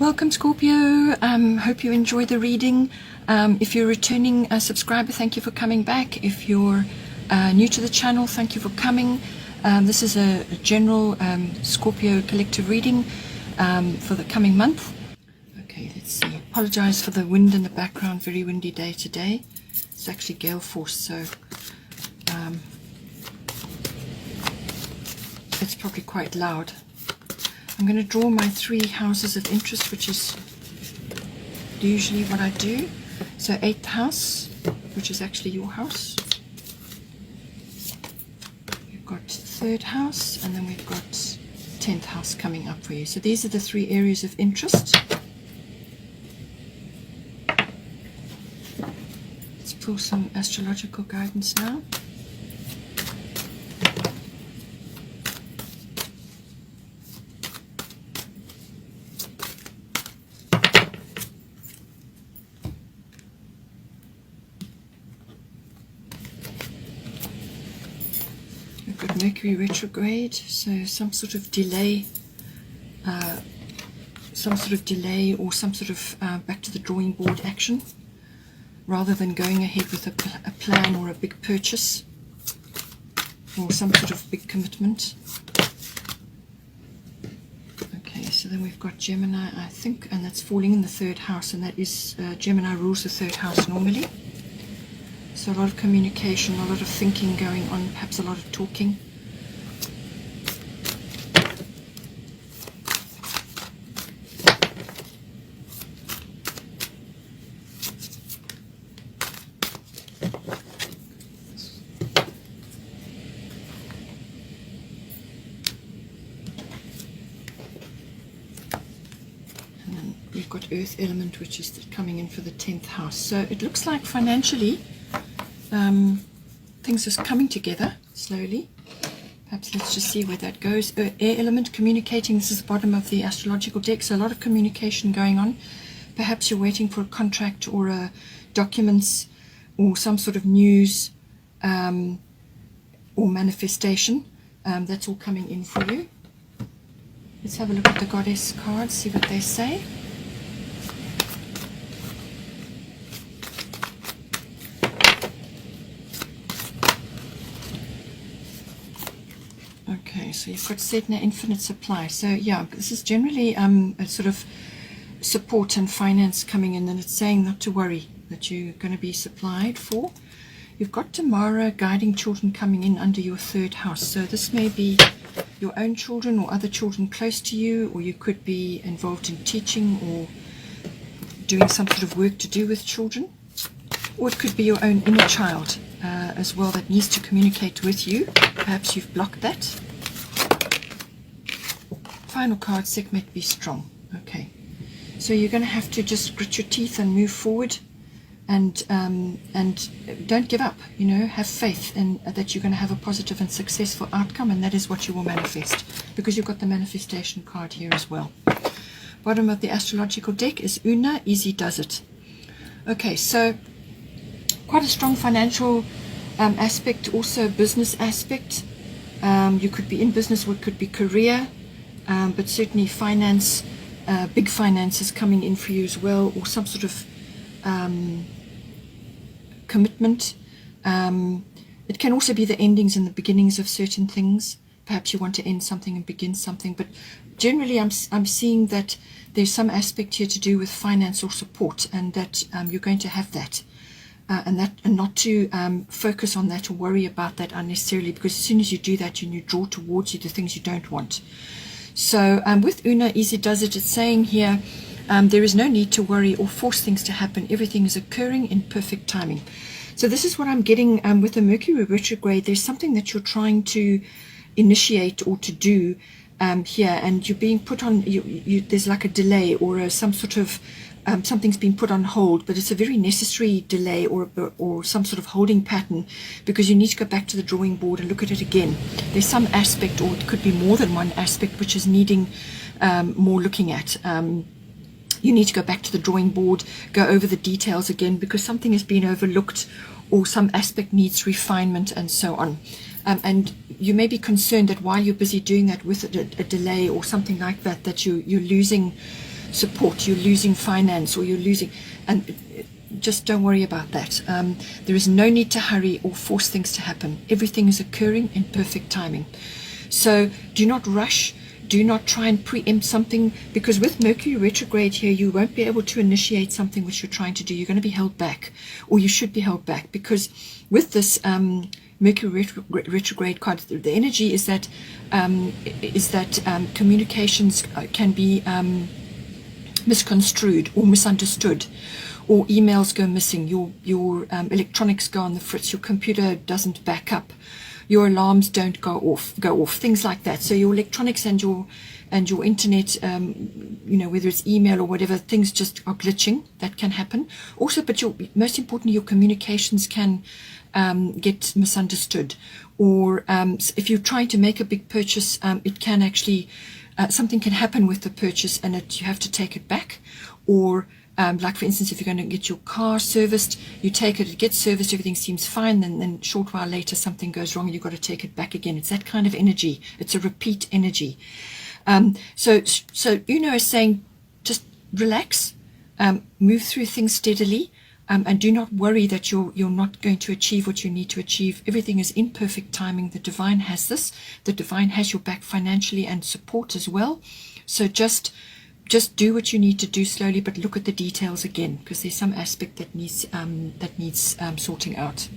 Welcome, Scorpio. Hope you enjoy the reading. If you're a returning subscriber, thank you for coming back. If you're new to the channel, thank you for coming. This is a general Scorpio collective reading for the coming month. Okay, let's see. Apologize for the wind in the background. Very windy day today. It's actually gale force, so it's probably quite loud. I'm going to draw my 3 houses of interest, which is usually what I do. So 8th house, which is actually your house. We've got 3rd house, and then we've got 10th house coming up for you. So these are the 3 areas of interest. Let's pull some astrological guidance now. Mercury retrograde, so some sort of delay, or some sort of back to the drawing board action, rather than going ahead with a plan or a big purchase or some sort of big commitment. Okay, so then we've got Gemini, I think, and that's falling in the 3rd house, and that is Gemini rules the 3rd house normally. So a lot of communication, a lot of thinking going on, perhaps a lot of talking. And then we've got Earth element, which is coming in for the 10th house. So it looks like financially things are coming together slowly. Perhaps let's just see where that goes. Air element, communicating. This is the bottom of the astrological deck, so a lot of communication going on. Perhaps you're waiting for a contract or documents or some sort of news or manifestation. That's all coming in for you. Let's have a look at the goddess cards, see what they say. Okay, so you've got Sedna, infinite supply. So yeah, this is generally a sort of support and finance coming in, and it's saying not to worry, that you're going to be supplied for. You've got Tamara, guiding children, coming in under your 3rd house. So this may be your own children or other children close to you, or you could be involved in teaching or doing some sort of work to do with children. Or it could be your own inner child as well that needs to communicate with you. Perhaps you've blocked that. Final card, Sekhmet, be strong. Okay, so you're going to have to just grit your teeth and move forward, and don't give up. You know, have faith in that you're going to have a positive and successful outcome, and that is what you will manifest, because you've got the manifestation card here as well. Bottom of the astrological deck is Una, easy does it. Okay, so quite a strong financial aspect, also business aspect. You could be in business, or it could be career, but certainly finance, big finances coming in for you as well, or some sort of commitment. It can also be the endings and the beginnings of certain things. Perhaps you want to end something and begin something, but generally I'm seeing that there's some aspect here to do with finance or support, and that you're going to have that. And not to focus on that or worry about that unnecessarily, because as soon as you do that, you draw towards you the things you don't want. So with Una, easy does it. It's saying here there is no need to worry or force things to happen. Everything is occurring in perfect timing. So this is what I'm getting with the Mercury retrograde. There's something that you're trying to initiate or to do here, and you're being put on. There's like a delay or some sort of something's been put on hold, but it's a very necessary delay or some sort of holding pattern, because you need to go back to the drawing board and look at it again. There's some aspect, or it could be more than one aspect, which is needing more looking at. You need to go back to the drawing board, go over the details again, because something has been overlooked or some aspect needs refinement and so on. And you may be concerned that while you're busy doing that with a delay or something like that, that you're losing support, you're losing finance, or you're losing, and just don't worry about that. There is no need to hurry or force things to happen. Everything is occurring in perfect timing. So do not rush. Do not try and preempt something, because with Mercury retrograde here, you won't be able to initiate something which you're trying to do. You're going to be held back, or you should be held back, because with this Mercury retrograde card, the energy is that communications can be misconstrued or misunderstood, or emails go missing, your electronics go on the fritz, your computer doesn't back up, your alarms don't go off, things like that. So your electronics and your internet, whether it's email or whatever, things just are glitching. That can happen. Also, but most importantly, your communications can get misunderstood. Or if you're trying to make a big purchase, it can actually, something can happen with the purchase, and you have to take it back. Or like for instance, if you're going to get your car serviced, you take it gets serviced, everything seems fine, then a short while later something goes wrong and you've got to take it back again. It's that kind of energy. It's a repeat energy. So is saying, just relax, move through things steadily, and do not worry that you're not going to achieve what you need to achieve. Everything is in perfect timing. The divine has this. The divine has your back financially and support as well. So just do what you need to do slowly, but look at the details again, because there's some aspect that needs sorting out.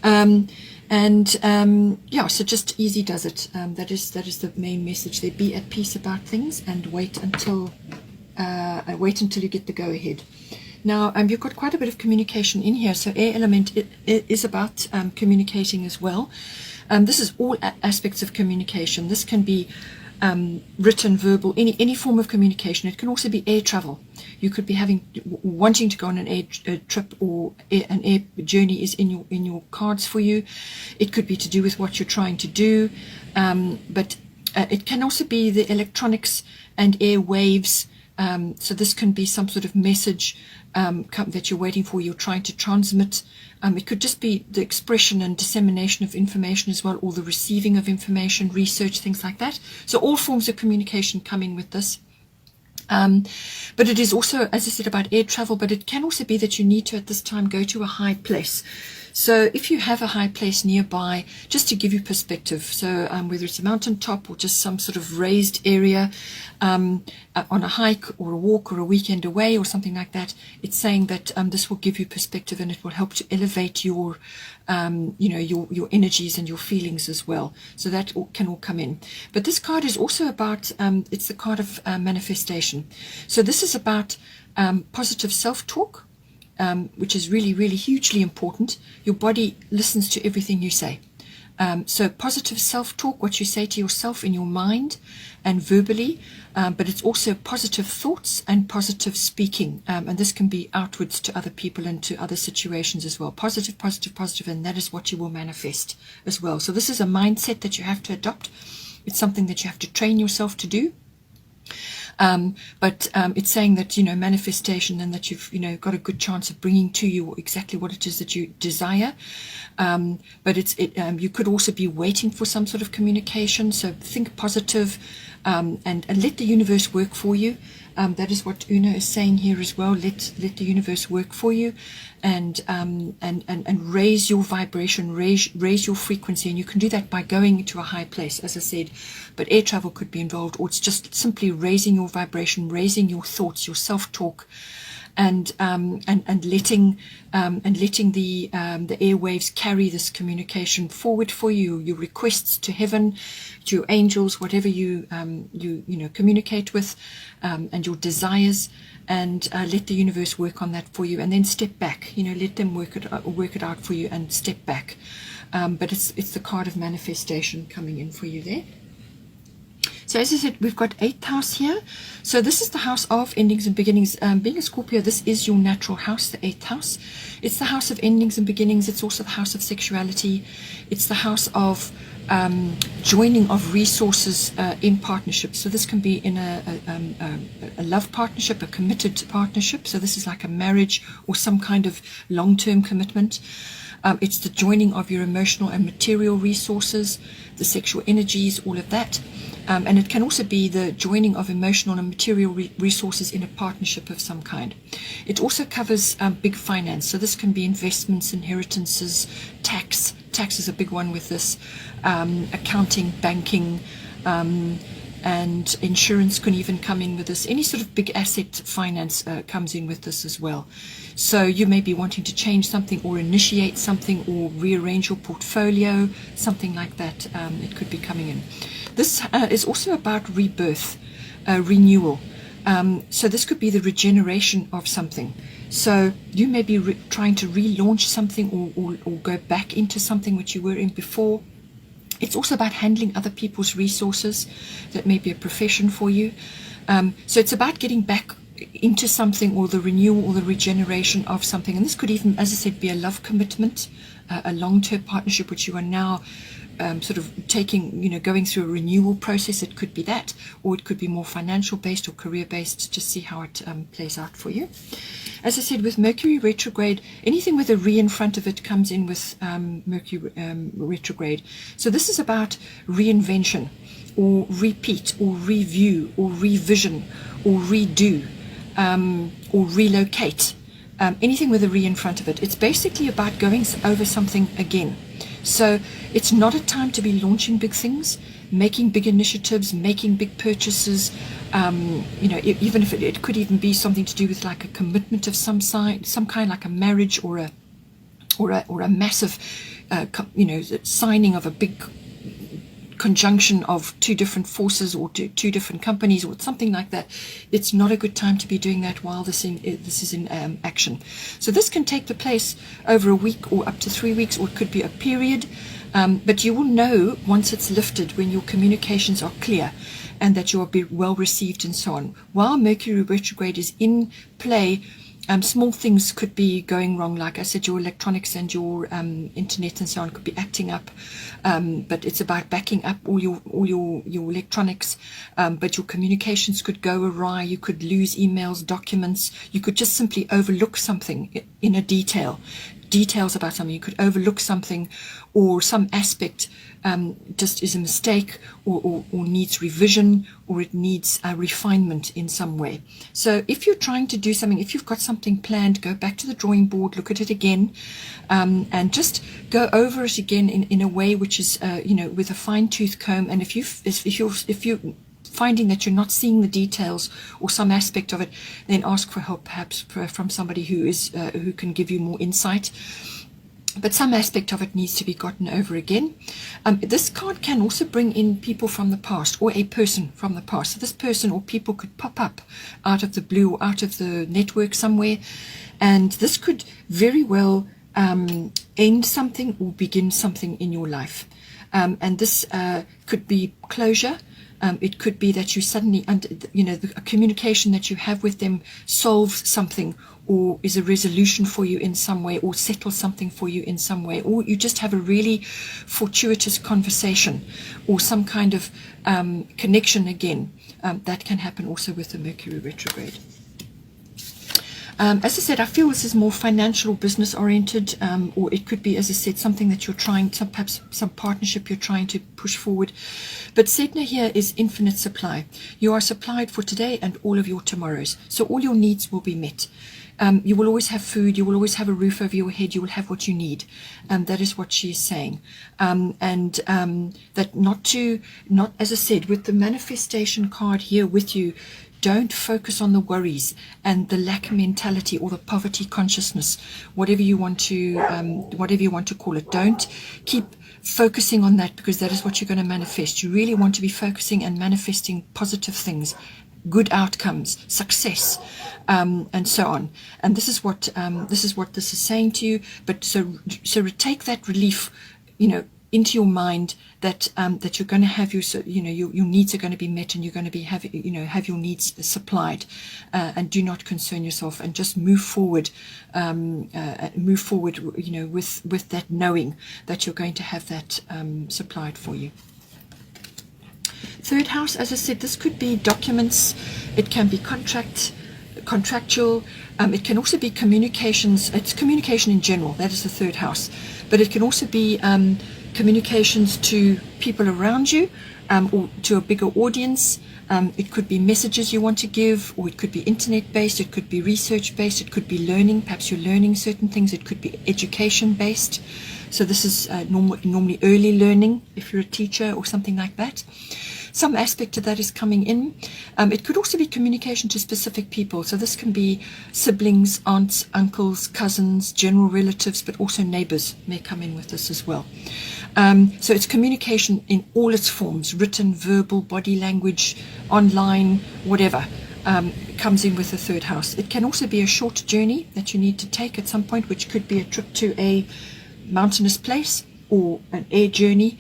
So just easy does it. That is the main message there. Be at peace about things and wait until you get the go ahead. Now you've got quite a bit of communication in here. So air element is about communicating as well. This is all aspects of communication. This can be written, verbal, any form of communication. It can also be air travel. You could be wanting to go on an air trip, or an air journey is in your cards for you. It could be to do with what you're trying to do, but it can also be the electronics and air waves. So this can be some sort of message that you're waiting for, you're trying to transmit. It could just be the expression and dissemination of information as well, or the receiving of information, research, things like that. So all forms of communication come in with this. But it is also, as I said, about air travel, but it can also be that you need to at this time go to a high place. So if you have a high place nearby, just to give you perspective, so whether it's a mountaintop or just some sort of raised area, on a hike or a walk or a weekend away or something like that, it's saying that this will give you perspective, and it will help to elevate your your energies and your feelings as well. So that can all come in. But this card is also about, it's the card of manifestation. So this is about positive self-talk, which is really, really hugely important. Your body listens to everything you say. So positive self-talk, what you say to yourself in your mind and verbally, but it's also positive thoughts and positive speaking. And this can be outwards to other people and to other situations as well. Positive, positive, positive, and that is what you will manifest as well. So this is a mindset that you have to adopt. It's something that you have to train yourself to do. But it's saying that, manifestation, and that you've, got a good chance of bringing to you exactly what it is that you desire. But you could also be waiting for some sort of communication. So think positive, and let the universe work for you. That is what Una is saying here as well. Let the universe work for you, and raise your vibration, raise your frequency, and you can do that by going to a high place, as I said. But air travel could be involved, or it's just simply raising your vibration, raising your thoughts, your self-talk, and letting the airwaves carry this communication forward for you. Your requests to heaven, to your angels, whatever you communicate with, and your desires, and let the universe work on that for you. And then step back. Let them work it out for you, and step back. But it's the card of manifestation coming in for you there. So as I said, we've got 8th house here. So this is the house of endings and beginnings. Being a Scorpio, this is your natural house, the 8th house. It's the house of endings and beginnings. It's also the house of sexuality. It's the house of joining of resources in partnerships. So this can be in a love partnership, a committed partnership. So this is like a marriage or some kind of long-term commitment. It's the joining of your emotional and material resources, the sexual energies, all of that. And it can also be the joining of emotional and material resources in a partnership of some kind. It also covers big finance. So this can be investments, inheritances, tax. Tax is a big one with this. Accounting, banking, and insurance can even come in with this. Any sort of big asset finance comes in with this as well. So you may be wanting to change something or initiate something or rearrange your portfolio, something like that. It could be coming in. This is also about rebirth, renewal. So this could be the regeneration of something. So you may be trying to relaunch something or go back into something which you were in before. It's also about handling other people's resources. That may be a profession for you. So it's about getting back into something, or the renewal or the regeneration of something. And this could even, as I said, be a love commitment, a long-term partnership which you are now sort of taking, going through a renewal process. It could be that, or it could be more financial based or career based. Just see how it plays out for you. As I said, with Mercury retrograde, anything with a re in front of it comes in with Mercury retrograde. So this is about reinvention, or repeat, or review, or revision, or redo, or relocate. Anything with a re in front of it. It's basically about going over something again. So it's not a time to be launching big things, making big initiatives, making big purchases. Even if it could even be something to do with like a commitment of some kind, like a marriage or a massive, signing of a big conjunction of two different forces or two different companies or something like that. It's not a good time to be doing that while this is in action. So this can take the place over a week or up to 3 weeks, or it could be a period. But you will know once it's lifted, when your communications are clear and that you will be well received and so on. While Mercury retrograde is in play, small things could be going wrong. Like I said, your electronics and your internet and so on could be acting up. But it's about backing up all your electronics. But your communications could go awry. You could lose emails, documents. You could just simply overlook something in a details about something. You could overlook something, or some aspect just is a mistake, or needs revision, or it needs a refinement in some way. So if you're trying to do something, if you've got something planned, go back to the drawing board, look at it again, and just go over it again in a way which is with a fine-tooth comb. And if you're finding that you're not seeing the details or some aspect of it, then ask for help, perhaps from somebody who can give you more insight. But some aspect of it needs to be gotten over again. This card can also bring in people from the past, or a person from the past. So this person or people could pop up out of the blue or out of the network somewhere, and this could very well end something or begin something in your life. And this could be closure. It could be that you suddenly, the communication that you have with them solves something, or is a resolution for you in some way, or settles something for you in some way, or you just have a really fortuitous conversation, or some kind of connection again. That can happen also with the Mercury retrograde. As I said, I feel this is more financial, business oriented, or it could be, as I said, something that you're trying, perhaps some partnership you're trying to push forward. But Sedna here is infinite supply. You are supplied for today and all of your tomorrows. So all your needs will be met. You will always have food, you will always have a roof over your head, you will have what you need. That is what she is saying. That not, as I said, with the manifestation card here with you, don't focus on the worries and the lack mentality or the poverty consciousness, whatever you want to call it. Don't keep focusing on that, because that is what you're going to manifest. You really want to be focusing and manifesting positive things, good outcomes, success, and so on. And this is what this is saying to you. But so take that relief, into your mind, that that you're going to have your needs are going to be met, and you're going to be have your needs supplied, and do not concern yourself, and just move forward, with that knowing that you're going to have that supplied for you. Third house, as I said, this could be documents, it can be contractual, It can also be communications. It's communication in general. That is the third house. But it can also be communications to people around you, or to a bigger audience. It could be messages you want to give, or it could be internet-based, it could be research-based, it could be learning. Perhaps you're learning certain things. It could be education-based. So this is normally early learning, if you're a teacher or something like that. Some aspect of that is coming in. It could also be communication to specific people. So this can be siblings, aunts, uncles, cousins, general relatives, but also neighbors may come in with this as well. So it's communication in all its forms, written, verbal, body language, online, whatever, comes in with the third house. It can also be a short journey that you need to take at some point, which could be a trip to a mountainous place or an air journey.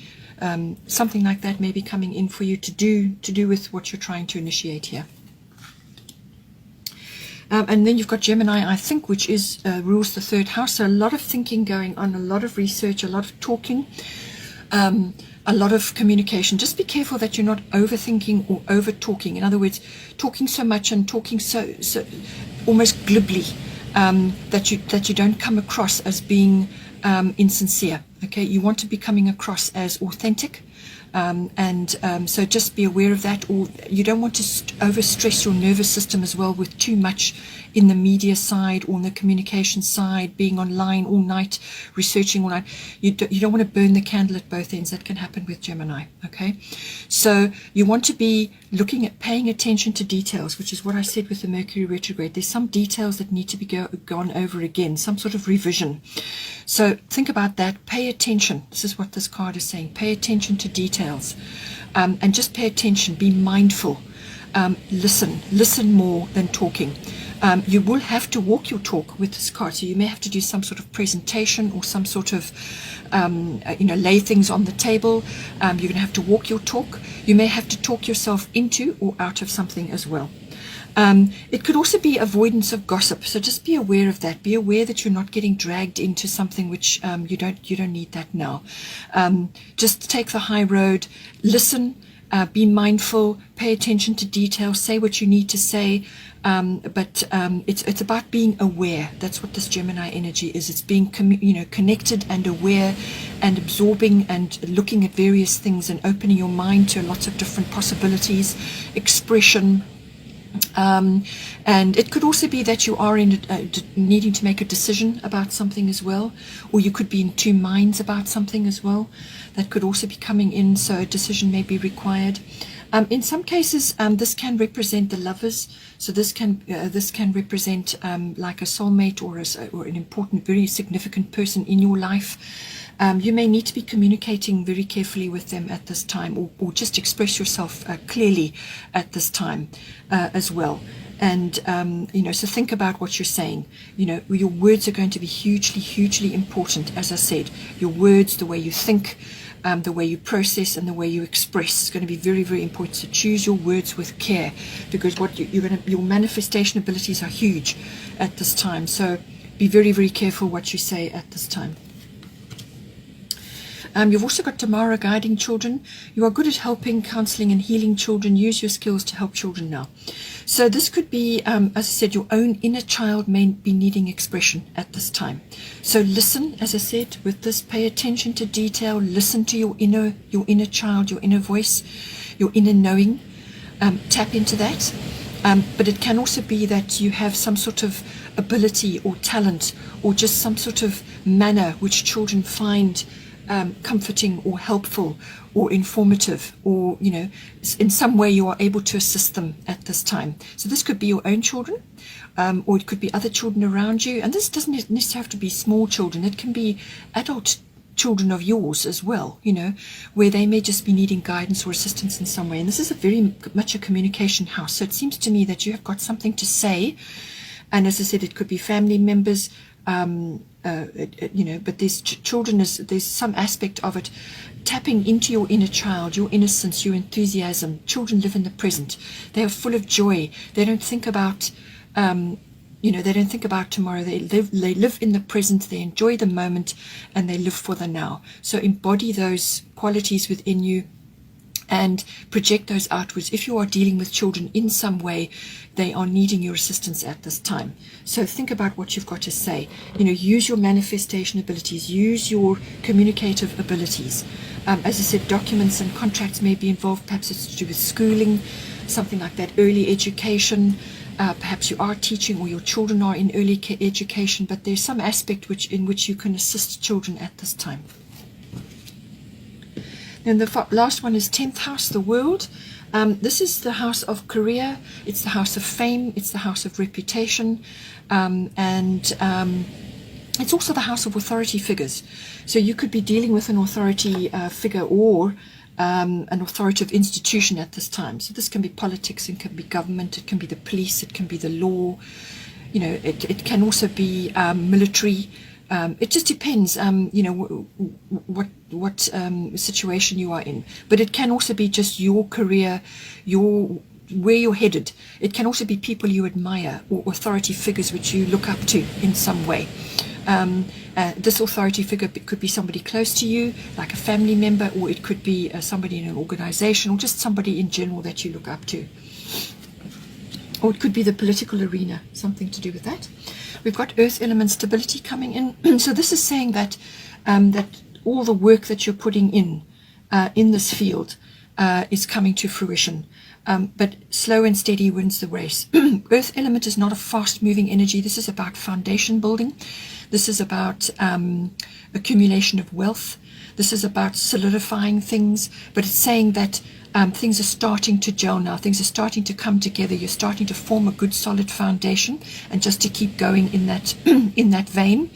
Something like that may be coming in for you to do with what you're trying to initiate here. And then you've got Gemini, I think, which is rules the third house. So a lot of thinking going on, a lot of research, a lot of talking, a lot of communication. Just be careful that you're not overthinking or over talking. In other words, talking so much and talking so almost glibly, that you don't come across as being insincere. Okay, you want to be coming across as authentic, so just be aware of that. Or you don't want to overstress your nervous system as well with too much in the media side or on the communication side, being online all night, researching all night. You don't want to burn the candle at both ends. That can happen with Gemini. Okay, so you want to be looking at paying attention to details, which is what I said with the Mercury retrograde. There's some details that need to be gone over again, some sort of revision. So think about that. Pay attention. This is what this card is saying. Pay attention to details, and just pay attention. Be mindful. Listen more than talking. You will have to walk your talk with this card. So you may have to do some sort of presentation or some sort of, lay things on the table. You're going to have to walk your talk. You may have to talk yourself into or out of something as well. It could also be avoidance of gossip. So just be aware of that. Be aware that you're not getting dragged into something which you don't need that now. Just take the high road. Listen. Be mindful. Pay attention to detail. Say what you need to say. But it's about being aware. That's what this Gemini energy is. It's being connected and aware and absorbing and looking at various things and opening your mind to lots of different possibilities, expression. And it could also be that you are needing to make a decision about something as well, or you could be in two minds about something as well. That could also be coming in, so a decision may be required. In some cases, this can represent the lovers. So this can represent like a soulmate or an important, very significant person in your life. You may need to be communicating very carefully with them at this time, or just express yourself clearly at this time as well. And, so think about what you're saying. Your words are going to be hugely, hugely important. As I said, your words, the way you think, the way you process and the way you express is going to be very, very important. So choose your words with care, because your manifestation abilities are huge at this time. So be very, very careful what you say at this time. You've also got Tamara, guiding children. You are good at helping, counseling and healing children. Use your skills to help children now. So this could be, as I said, your own inner child may be needing expression at this time. So listen, as I said, with this, pay attention to detail. Listen to your inner child, your inner voice, your inner knowing. Tap into that. But it can also be that you have some sort of ability or talent or just some sort of manner which children find comforting or helpful or informative, or in some way you are able to assist them at this time. So this could be your own children, or it could be other children around you, and this doesn't necessarily have to be small children. It can be adult children of yours as well, where they may just be needing guidance or assistance in some way. And this is a very much a communication house, so it seems to me that you have got something to say. And as I said, it could be family members, but there's children, there's some aspect of it tapping into your inner child, your innocence, your enthusiasm. Children live in the present. They are full of joy. They don't think about they don't think about tomorrow. They live in the present. They enjoy the moment, and they live for the now. So embody those qualities within you. and project those outwards. If you are dealing with children in some way, they are needing your assistance at this time. So think about what you've got to say. Use your manifestation abilities, use your communicative abilities. As I said, documents and contracts may be involved. Perhaps it's to do with schooling, something like that, early education. Perhaps you are teaching, or your children are in early education, but there's some aspect in which you can assist children at this time. Then the last one is 10th house, the world. This is the house of career. It's the house of fame. It's the house of reputation. And it's also the house of authority figures. So you could be dealing with an authority figure or an authoritative institution at this time. So this can be politics, it can be government, it can be the police, it can be the law. It can also be military. It just depends, what situation you are in. But it can also be just your career, where you're headed. It can also be people you admire or authority figures which you look up to in some way. This authority figure could be somebody close to you, like a family member, or it could be somebody in an organization, or just somebody in general that you look up to. Or it could be the political arena, something to do with that. We've got earth element stability coming in. So this is saying that that all the work that you're putting in this field is coming to fruition. But slow and steady wins the race. Earth element is not a fast-moving energy. This is about foundation building. This is about accumulation of wealth. This is about solidifying things. But it's saying that things are starting to gel now. Things are starting to come together. You're starting to form a good, solid foundation, and just to keep going in that in that vein.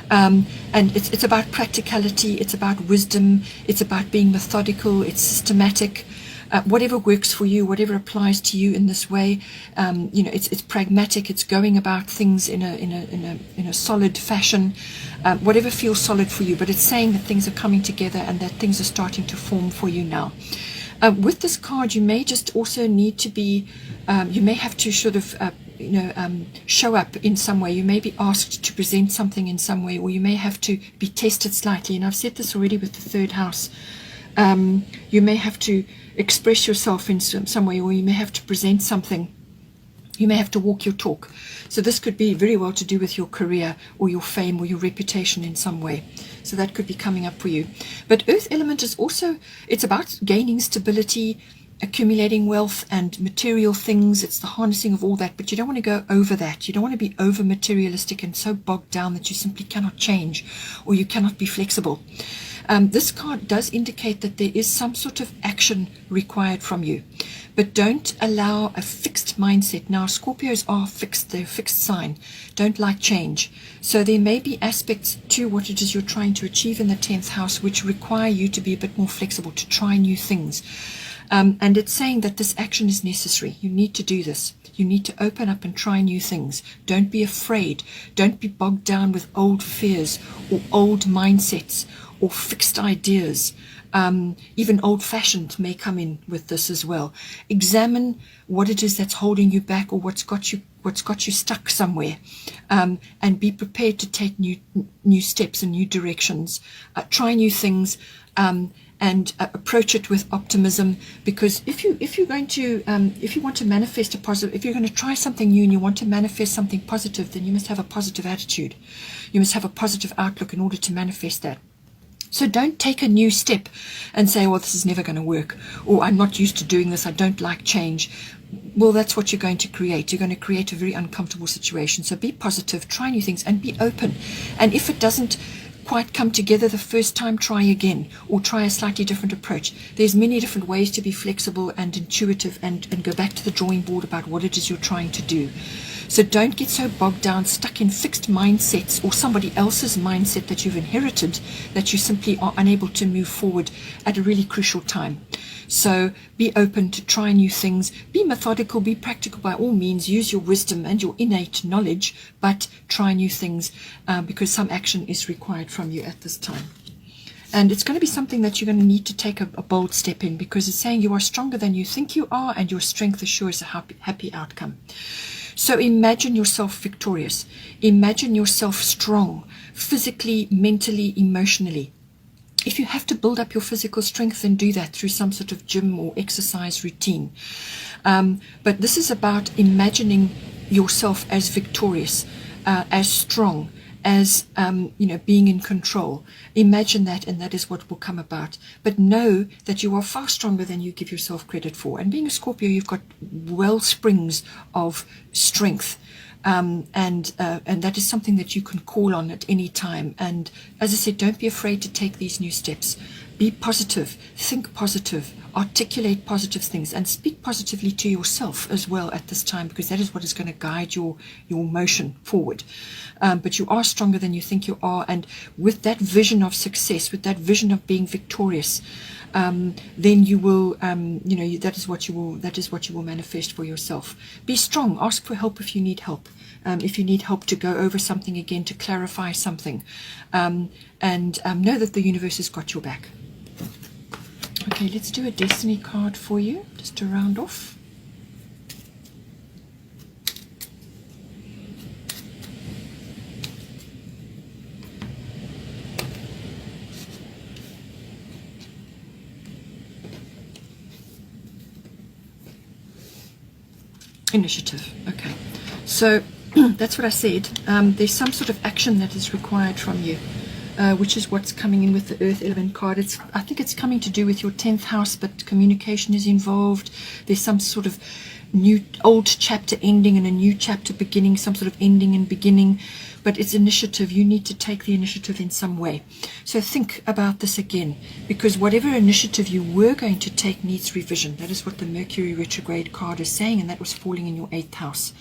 And it's about practicality. It's about wisdom. It's about being methodical. It's systematic. Whatever works for you, whatever applies to you in this way, it's pragmatic. It's going about things in a solid fashion, whatever feels solid for you. But it's saying that things are coming together and that things are starting to form for you now. With this card, you may just also need to be, you may have to sort of, show up in some way. You may be asked to present something in some way, or you may have to be tested slightly. And I've said this already with the third house. You may have to express yourself in some way, or you may have to present something. You may have to walk your talk. So this could be very well to do with your career or your fame or your reputation in some way. So that could be coming up for you. But earth element is also, it's about gaining stability, accumulating wealth and material things. It's the harnessing of all that, but you don't want to go over that. You don't want to be over materialistic and so bogged down that you simply cannot change or you cannot be flexible. This card does indicate that there is some sort of action required from you, but don't allow a fixed mindset. Now, Scorpios are fixed. They're a fixed sign, don't like change. So there may be aspects to what it is you're trying to achieve in the 10th house which require you to be a bit more flexible, to try new things. And it's saying that this action is necessary. You need to do this. You need to open up and try new things. Don't be afraid. Don't be bogged down with old fears or old mindsets or fixed ideas. Even old-fashioned may come in with this as well. Examine what it is that's holding you back, or what's got you stuck somewhere, and be prepared to take new steps and new directions. Try new things. And approach it with optimism, because if you're going to if you want to manifest a positive, if you're going to try something new and you want to manifest something positive, then you must have a positive attitude. You must have a positive outlook in order to manifest that. So don't take a new step and say, well, this is never going to work, or I'm not used to doing this, I don't like change. Well, that's what you're going to create. You're going to create a very uncomfortable situation. So be positive, try new things, and be open. And if it doesn't quite come together the first time, try again, or try a slightly different approach. There's many different ways to be flexible and intuitive, and go back to the drawing board about what it is you're trying to do. So don't get so bogged down, stuck in fixed mindsets or somebody else's mindset that you've inherited, that you simply are unable to move forward at a really crucial time. So be open to try new things, be methodical, be practical by all means, use your wisdom and your innate knowledge, but try new things, because some action is required from you at this time. And it's going to be something that you're going to need to take a bold step in, because it's saying you are stronger than you think you are, and your strength assures a happy outcome. So imagine yourself victorious. Imagine yourself strong, physically, mentally, emotionally. If you have to build up your physical strength, then do that through some sort of gym or exercise routine. But this is about imagining yourself as victorious, as strong, as being in control. Imagine that, and that is what will come about. But know that you are far stronger than you give yourself credit for. And being a Scorpio, you've got well springs of strength. And that is something that you can call on at any time. And as I said, don't be afraid to take these new steps. Be positive, think positive, articulate positive things, and speak positively to yourself as well at this time, because that is what is going to guide your motion forward. But you are stronger than you think you are, and with that vision of success, with that vision of being victorious, then you will, that is what you will manifest for yourself. Be strong. Ask for help if you need help. If you need help to go over something again, to clarify something, and know that the universe has got your back. Okay, let's do a destiny card for you, just to round off. Initiative. Okay, so that's what I said. There's some sort of action that is required from you, which is what's coming in with the Earth Element card. I think it's coming to do with your 10th house, but communication is involved. There's some sort of old chapter ending and a new chapter beginning, some sort of ending and beginning, but it's initiative. You need to take the initiative in some way. So think about this again, because whatever initiative you were going to take needs revision. That is what the Mercury retrograde card is saying, and that was falling in your 8th house.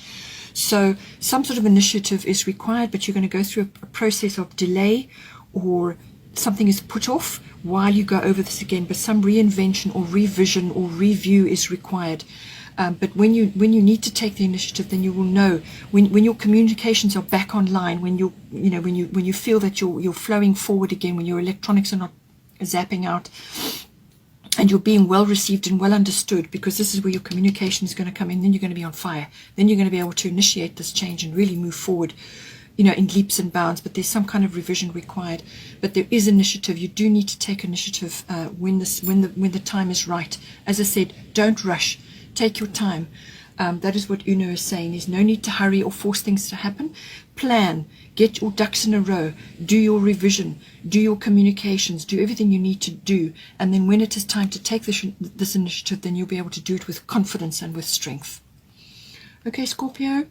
So some sort of initiative is required, but you're going to go through a process of delay, or something is put off while you go over this again, but some reinvention or revision or review is required. But when you need to take the initiative, then you will know when your communications are back online, when you feel that you're flowing forward again, when your electronics are not zapping out, and you're being well received and well understood, because this is where your communication is going to come in. Then you're going to be on fire. Then you're going to be able to initiate this change and really move forward, in leaps and bounds. But there's some kind of revision required. But there is initiative. You do need to take initiative when the time is right. As I said, don't rush. Take your time. That is what Uno is saying. There's no need to hurry or force things to happen. Plan. Get your ducks in a row. Do your revision. Do your communications. Do everything you need to do. And then when it is time to take this initiative, then you'll be able to do it with confidence and with strength. Okay, Scorpio.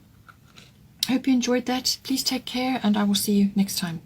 Hope you enjoyed that. Please take care, and I will see you next time.